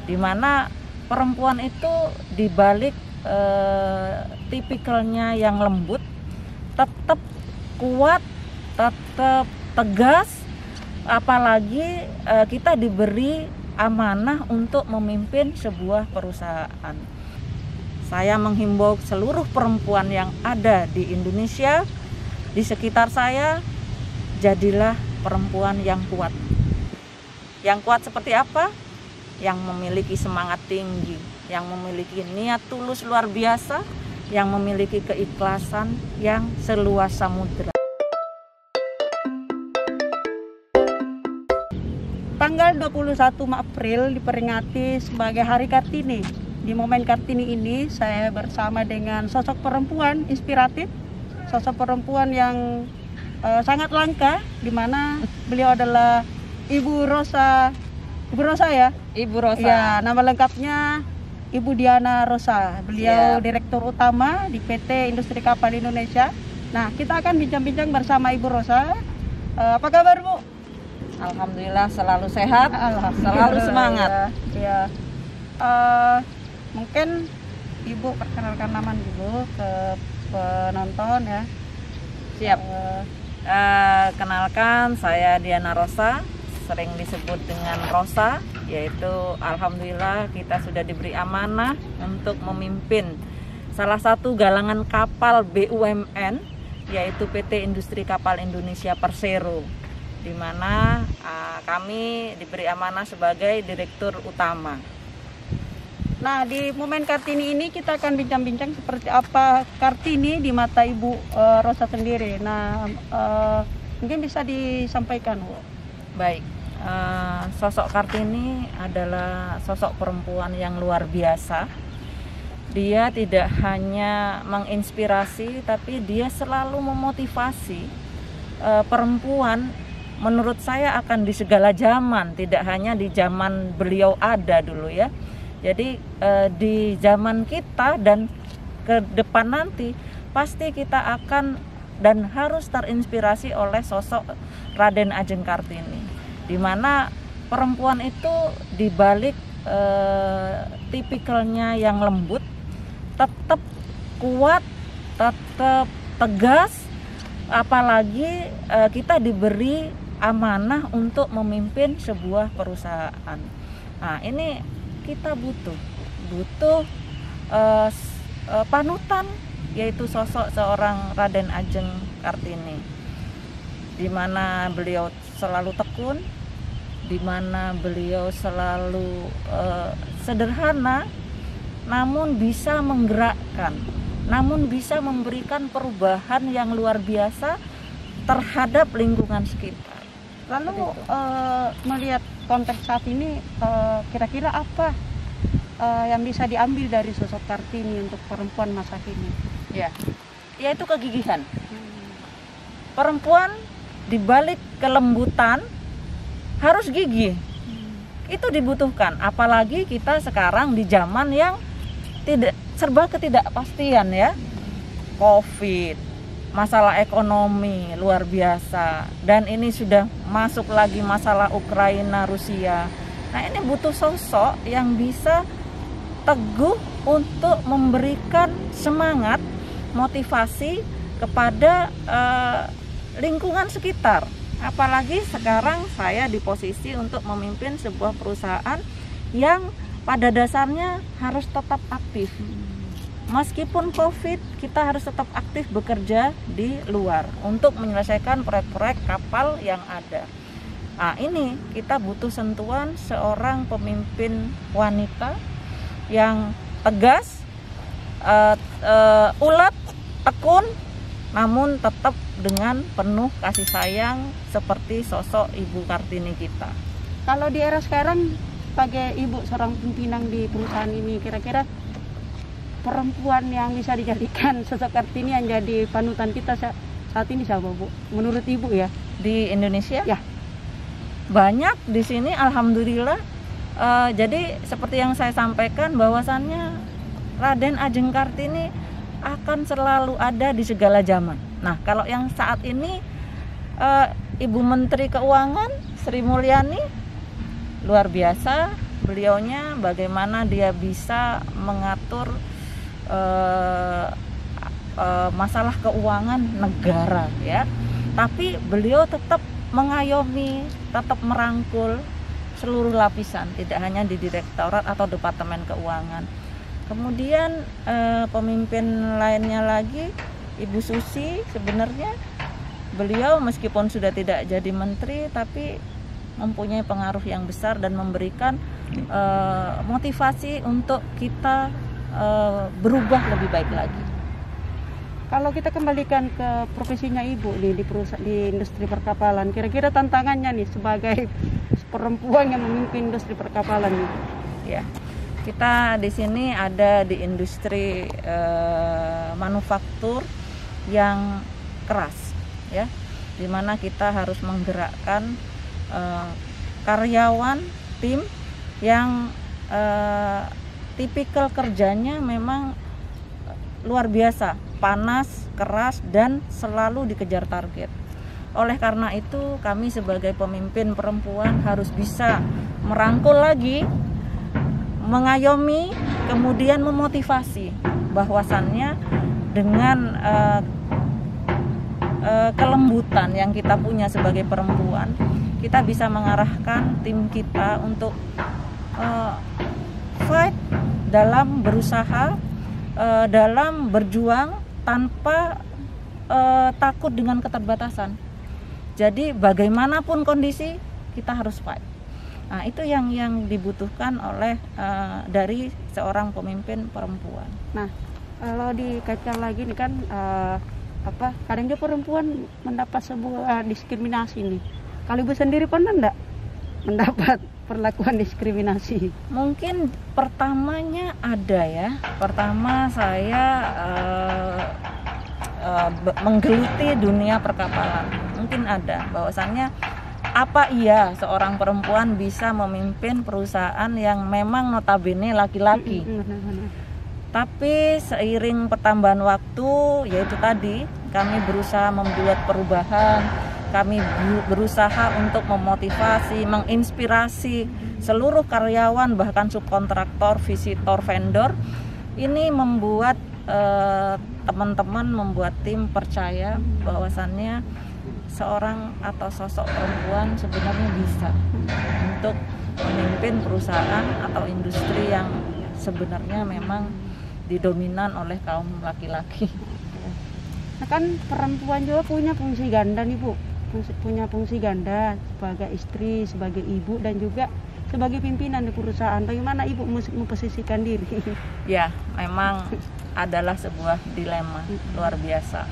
di mana perempuan itu dibalik tipikalnya yang lembut, tetap kuat, tetap tegas, apalagi kita diberi amanah untuk memimpin sebuah perusahaan. Saya menghimbau seluruh perempuan yang ada di Indonesia, di sekitar saya, jadilah perempuan yang kuat. Yang kuat seperti apa? Yang memiliki semangat tinggi, yang memiliki niat tulus luar biasa, yang memiliki keikhlasan yang seluas samudera. Tanggal 21 April diperingati sebagai Hari Kartini. Di momen Kartini ini saya bersama dengan sosok perempuan inspiratif, sosok perempuan yang sangat langka, di mana beliau adalah Ibu Rosa ya? Ibu Rosa. Ya, nama lengkapnya Ibu Diana Rosa. Beliau Direktur Utama di PT Industri Kapal Indonesia. Nah, kita akan bincang-bincang bersama Ibu Rosa. Apa kabar, Bu? Alhamdulillah selalu sehat, selalu semangat. Ya. Mungkin Ibu perkenalkan nama dulu ke penonton ya. Siap. Kenalkan, saya Diana Rosa, sering disebut dengan Rosa, yaitu alhamdulillah kita sudah diberi amanah untuk memimpin salah satu galangan kapal BUMN, yaitu PT Industri Kapal Indonesia Persero, di mana kami diberi amanah sebagai Direktur Utama. Nah, di momen Kartini ini kita akan bincang-bincang seperti apa Kartini di mata Ibu Rosa sendiri. Nah, mungkin bisa disampaikan, Bu. Baik, sosok Kartini adalah sosok perempuan yang luar biasa. Dia tidak hanya menginspirasi, tapi dia selalu memotivasi perempuan. Menurut saya akan di segala zaman, tidak hanya di zaman beliau ada dulu ya. Jadi di zaman kita dan ke depan nanti pasti kita akan dan harus terinspirasi oleh sosok Raden Ajeng Kartini, di mana perempuan itu dibalik tipikalnya yang lembut, tetap kuat, tetap tegas, apalagi kita diberi amanah untuk memimpin sebuah perusahaan. Nah, ini kita butuh panutan, yaitu sosok seorang Raden Ajeng Kartini, di mana beliau selalu tekun, di mana beliau selalu sederhana, namun bisa menggerakkan, namun bisa memberikan perubahan yang luar biasa terhadap lingkungan sekitar. Lalu melihat konteks saat ini, kira-kira apa yang bisa diambil dari sosok Kartini untuk perempuan masa kini? Ya, yaitu kegigihan. Perempuan dibalik kelembutan harus gigih. Itu dibutuhkan, apalagi kita sekarang di zaman yang tidak serba ketidakpastian ya. Covid, masalah ekonomi luar biasa, dan ini sudah masuk lagi masalah Ukraina Rusia. Nah, ini butuh sosok yang bisa teguh untuk memberikan semangat, motivasi kepada lingkungan sekitar. Apalagi sekarang saya di posisi untuk memimpin sebuah perusahaan yang pada dasarnya harus tetap aktif. Meskipun Covid, kita harus tetap aktif bekerja di luar untuk menyelesaikan proyek-proyek kapal yang ada. Nah, ini kita butuh sentuhan seorang pemimpin wanita yang tegas, ulet, tekun, namun tetap dengan penuh kasih sayang seperti sosok Ibu Kartini kita. Kalau di era sekarang, sebagai Ibu seorang pimpinan di perusahaan ini, kira-kira perempuan yang bisa dijadikan sosok Kartini yang jadi panutan kita saat ini siapa, Bu? Menurut Ibu ya? Di Indonesia? Ya. Banyak di sini, alhamdulillah. Jadi seperti yang saya sampaikan, bahwasannya Raden Ajeng Kartini akan selalu ada di segala zaman. Nah, kalau yang saat ini Ibu Menteri Keuangan Sri Mulyani luar biasa, beliaunya bagaimana dia bisa mengatur masalah keuangan negara ya, tapi beliau tetap mengayomi, tetap merangkul seluruh lapisan, tidak hanya di direktorat atau departemen keuangan. Kemudian pemimpin lainnya lagi Ibu Susi, sebenarnya beliau meskipun sudah tidak jadi menteri tapi mempunyai pengaruh yang besar dan memberikan motivasi untuk kita berubah lebih baik lagi. Kalau kita kembalikan ke profesinya Ibu nih di industri perkapalan, kira-kira tantangannya nih sebagai perempuan yang memimpin industri perkapalan nih. Ya, kita di sini ada di industri manufaktur yang keras, ya, dimana kita harus menggerakkan karyawan tim yang tipikal kerjanya memang luar biasa, panas, keras, dan selalu dikejar target. Oleh karena itu kami sebagai pemimpin perempuan harus bisa merangkul lagi, mengayomi, kemudian memotivasi bahwasannya dengan kelembutan yang kita punya sebagai perempuan, kita bisa mengarahkan tim kita untuk fight dalam berusaha, dalam berjuang tanpa takut dengan keterbatasan. Jadi bagaimanapun kondisi kita harus fight. Nah, itu yang dibutuhkan oleh dari seorang pemimpin perempuan. Nah, kalau dikaitkan lagi nih kan kadang dia perempuan mendapat sebuah diskriminasi nih. Kalau Ibu sendiri pernah enggak mendapat perlakuan diskriminasi? Mungkin pertamanya ada ya. Pertama saya menggeluti dunia perkapalan. Mungkin ada bahwasannya apa iya seorang perempuan bisa memimpin perusahaan yang memang notabene laki-laki. Tapi seiring pertambahan waktu, yaitu tadi kami berusaha membuat perubahan, kami berusaha untuk memotivasi, menginspirasi seluruh karyawan, bahkan subkontraktor, visitor, vendor. Ini membuat teman-teman, membuat tim percaya bahwasannya seorang atau sosok perempuan sebenarnya bisa untuk memimpin perusahaan atau industri yang sebenarnya memang didominan oleh kaum laki-laki. Nah kan perempuan juga punya fungsi ganda nih Bu, punya fungsi ganda sebagai istri, sebagai ibu, dan juga sebagai pimpinan di perusahaan. Bagaimana Ibu memposisikan diri? Ya, memang adalah sebuah dilema luar biasa.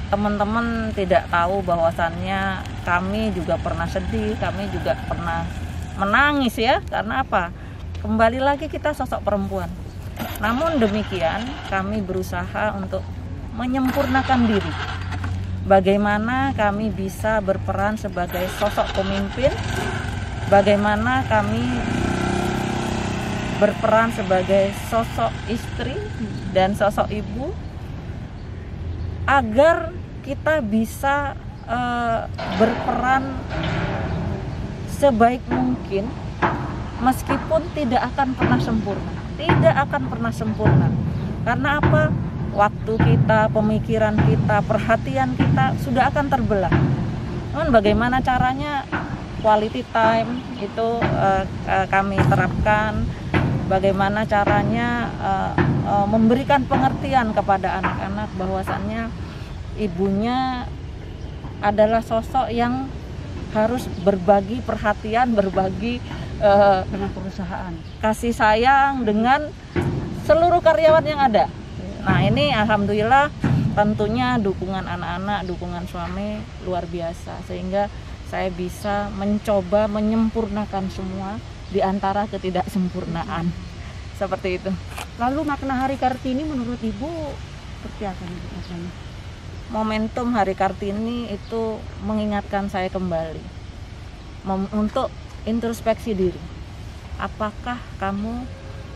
Teman-teman tidak tahu bahwasannya kami juga pernah sedih, kami juga pernah menangis ya. Karena apa? Kembali lagi kita sosok perempuan. Namun demikian kami berusaha untuk menyempurnakan diri. Bagaimana kami bisa berperan sebagai sosok pemimpin, bagaimana kami berperan sebagai sosok istri dan sosok ibu, agar kita bisa berperan sebaik mungkin, meskipun tidak akan pernah sempurna. Tidak akan pernah sempurna. Karena apa? Waktu kita, pemikiran kita, perhatian kita sudah akan terbelah. Namun bagaimana caranya? Quality time itu kami terapkan. Bagaimana caranya memberikan pengertian kepada anak-anak bahwasannya ibunya adalah sosok yang harus berbagi perhatian, berbagi dengan perusahaan, kasih sayang dengan seluruh karyawan yang ada. Nah ini alhamdulillah tentunya dukungan anak-anak, dukungan suami luar biasa, sehingga saya bisa mencoba menyempurnakan semua di antara ketidaksempurnaan. Seperti itu. Lalu makna Hari Kartini menurut Ibu seperti apa nih? Momentum Hari Kartini itu mengingatkan saya kembali untuk introspeksi diri. Apakah kamu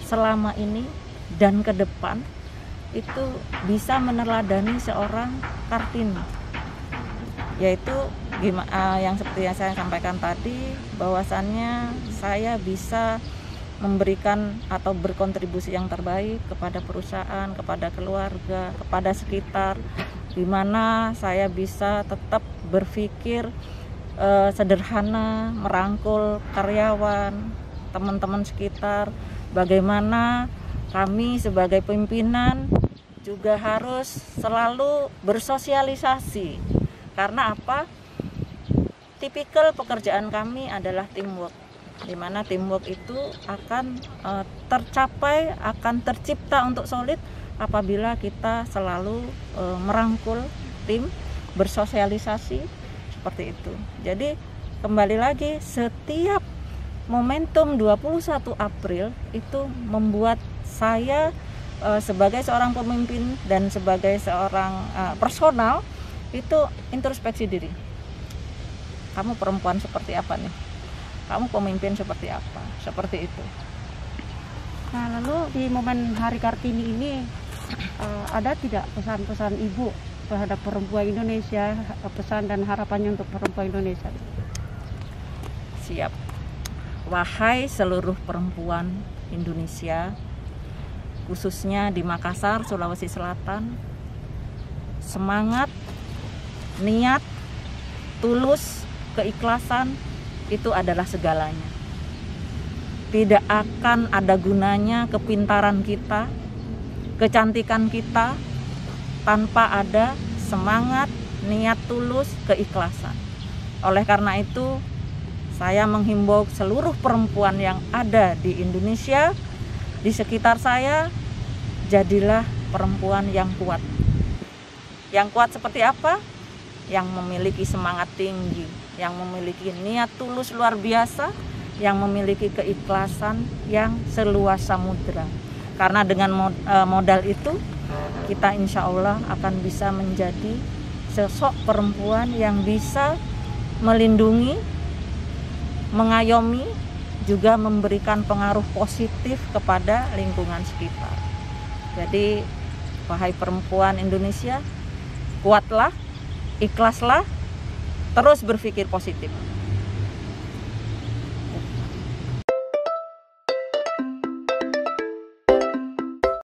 selama ini dan ke depan itu bisa meneladani seorang Kartini, yaitu yang seperti yang saya sampaikan tadi, bahwasannya saya bisa memberikan atau berkontribusi yang terbaik kepada perusahaan, kepada keluarga, kepada sekitar, di mana saya bisa tetap berpikir sederhana, merangkul karyawan, teman-teman sekitar, bagaimana kami sebagai pimpinan juga harus selalu bersosialisasi. Karena apa? Tipikal pekerjaan kami adalah teamwork, di mana teamwork itu akan tercapai, akan tercipta untuk solid apabila kita selalu merangkul tim, bersosialisasi seperti itu. Jadi kembali lagi, setiap momentum 21 April itu membuat saya sebagai seorang pemimpin dan sebagai seorang personal itu introspeksi diri. Kamu perempuan seperti apa nih? Kamu pemimpin seperti apa? Seperti itu. Nah, lalu di momen Hari Kartini ini ada tidak pesan-pesan Ibu terhadap perempuan Indonesia, pesan dan harapannya untuk perempuan Indonesia? Siap. Wahai seluruh perempuan Indonesia, khususnya di Makassar, Sulawesi Selatan, semangat, niat, tulus, keikhlasan itu adalah segalanya. Tidak akan ada gunanya kepintaran kita, kecantikan kita tanpa ada semangat, niat tulus, keikhlasan. Oleh karena itu, saya menghimbau seluruh perempuan yang ada di Indonesia, di sekitar saya, jadilah perempuan yang kuat. Yang kuat seperti apa? Yang memiliki semangat tinggi, yang memiliki niat tulus luar biasa, yang memiliki keikhlasan yang seluas samudra. Karena dengan modal itu, kita insya Allah akan bisa menjadi sosok perempuan yang bisa melindungi, mengayomi, juga memberikan pengaruh positif kepada lingkungan sekitar. Jadi, wahai perempuan Indonesia, kuatlah, ikhlaslah, terus berpikir positif.